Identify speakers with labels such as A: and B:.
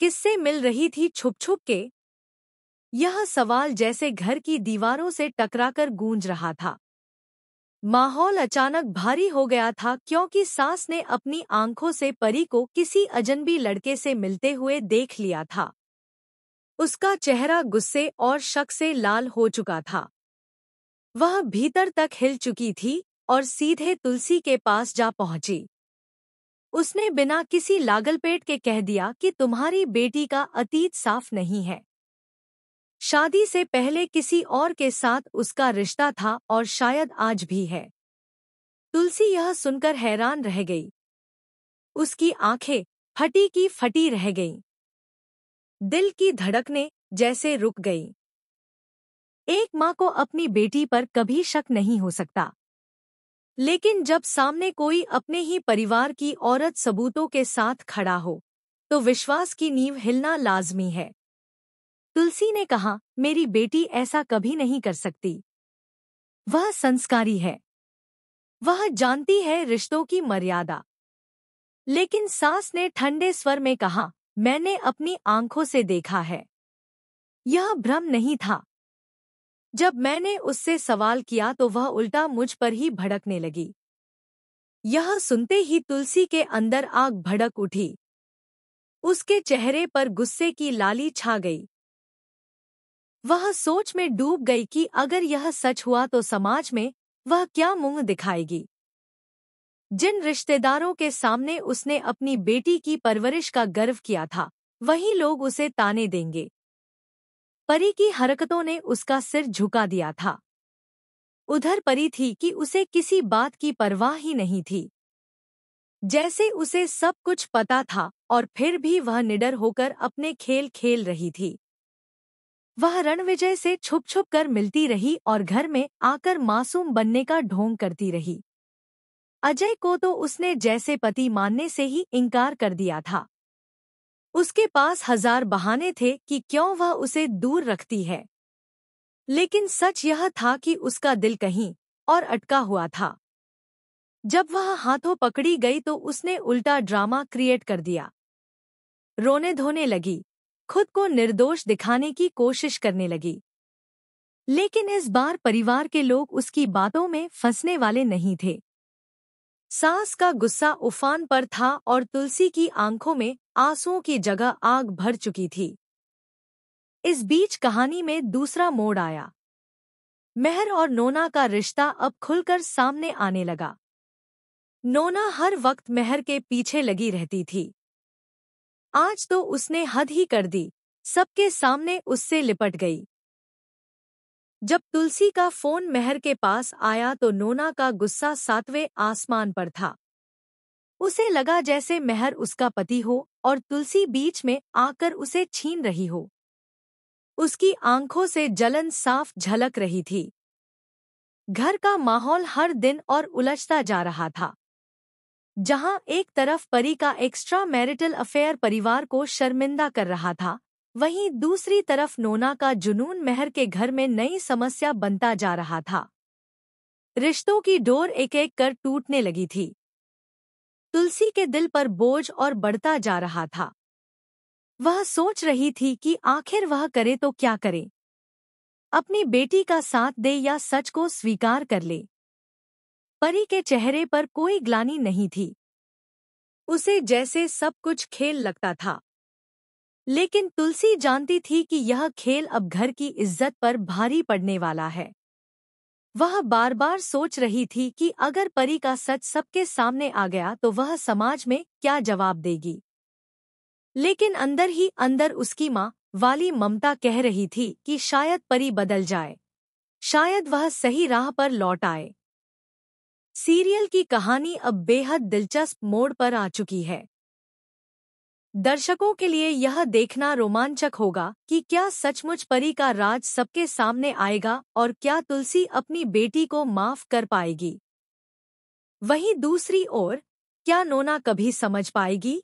A: किससे मिल रही थी छुप छुप के? यह सवाल जैसे घर की दीवारों से टकराकर गूंज रहा था। माहौल अचानक भारी हो गया था क्योंकि सास ने अपनी आंखों से परी को किसी अजनबी लड़के से मिलते हुए देख लिया था। उसका चेहरा गुस्से और शक से लाल हो चुका था। वह भीतर तक हिल चुकी थी और सीधे तुलसी के पास जा पहुंची। उसने बिना किसी लागलपेट के कह दिया कि तुम्हारी बेटी का अतीत साफ नहीं है। शादी से पहले किसी और के साथ उसका रिश्ता था और शायद आज भी है। तुलसी यह सुनकर हैरान रह गई। उसकी आंखें फटी की फटी रह गईं। दिल की धड़कनें जैसे रुक गईं। एक माँ को अपनी बेटी पर कभी शक नहीं हो सकता, लेकिन जब सामने कोई अपने ही परिवार की औरत सबूतों के साथ खड़ा हो, तो विश्वास की नींव हिलना लाजमी है। तुलसी ने कहा, मेरी बेटी ऐसा कभी नहीं कर सकती। वह संस्कारी है। वह जानती है रिश्तों की मर्यादा। लेकिन सास ने ठंडे स्वर में कहा, मैंने अपनी आंखों से देखा है। यह भ्रम नहीं था। जब मैंने उससे सवाल किया तो वह उल्टा मुझ पर ही भड़कने लगी। यह सुनते ही तुलसी के अंदर आग भड़क उठी। उसके चेहरे पर गुस्से की लाली छा गई। वह सोच में डूब गई कि अगर यह सच हुआ तो समाज में वह क्या मुंह दिखाएगी। जिन रिश्तेदारों के सामने उसने अपनी बेटी की परवरिश का गर्व किया था, वही लोग उसे ताने देंगे। परी की हरकतों ने उसका सिर झुका दिया था। उधर परी थी कि उसे किसी बात की परवाह ही नहीं थी। जैसे उसे सब कुछ पता था और फिर भी वह निडर होकर अपने खेल खेल रही थी। वह रणविजय से छुप छुप कर मिलती रही और घर में आकर मासूम बनने का ढोंग करती रही। अजय को तो उसने जैसे पति मानने से ही इनकार कर दिया था। उसके पास हजार बहाने थे कि क्यों वह उसे दूर रखती है, लेकिन सच यह था कि उसका दिल कहीं और अटका हुआ था। जब वह हाथों पकड़ी गई तो उसने उल्टा ड्रामा क्रिएट कर दिया। रोने धोने लगी, खुद को निर्दोष दिखाने की कोशिश करने लगी। लेकिन इस बार परिवार के लोग उसकी बातों में फंसने वाले नहीं थे। सास का गुस्सा उफान पर था और तुलसी की आंखों में आंसुओं की जगह आग भर चुकी थी। इस बीच कहानी में दूसरा मोड़ आया। मेहर और नोना का रिश्ता अब खुलकर सामने आने लगा। नोना हर वक्त मेहर के पीछे लगी रहती थी। आज तो उसने हद ही कर दी, सबके सामने उससे लिपट गई। जब तुलसी का फोन मेहर के पास आया तो नोना का गुस्सा सातवें आसमान पर था। उसे लगा जैसे मेहर उसका पति हो और तुलसी बीच में आकर उसे छीन रही हो। उसकी आंखों से जलन साफ झलक रही थी। घर का माहौल हर दिन और उलझता जा रहा था। जहां एक तरफ परी का एक्स्ट्रा मैरिटल अफेयर परिवार को शर्मिंदा कर रहा था, वहीं दूसरी तरफ नोना का जुनून मेहर के घर में नई समस्या बनता जा रहा था। रिश्तों की डोर एक एक कर टूटने लगी थी। तुलसी के दिल पर बोझ और बढ़ता जा रहा था। वह सोच रही थी कि आखिर वह करे तो क्या करे। अपनी बेटी का साथ दे या सच को स्वीकार कर ले। परी के चेहरे पर कोई ग्लानि नहीं थी। उसे जैसे सब कुछ खेल लगता था। लेकिन तुलसी जानती थी कि यह खेल अब घर की इज्जत पर भारी पड़ने वाला है। वह बार बार सोच रही थी कि अगर परी का सच सबके सामने आ गया तो वह समाज में क्या जवाब देगी। लेकिन अंदर ही अंदर उसकी माँ वाली ममता कह रही थी कि शायद परी बदल जाए, शायद वह सही राह पर लौट आए। सीरियल की कहानी अब बेहद दिलचस्प मोड़ पर आ चुकी है। दर्शकों के लिए यह देखना रोमांचक होगा कि क्या सचमुच परी का राज सबके सामने आएगा और क्या तुलसी अपनी बेटी को माफ कर पाएगी। वहीं दूसरी ओर, क्या नोना कभी समझ पाएगी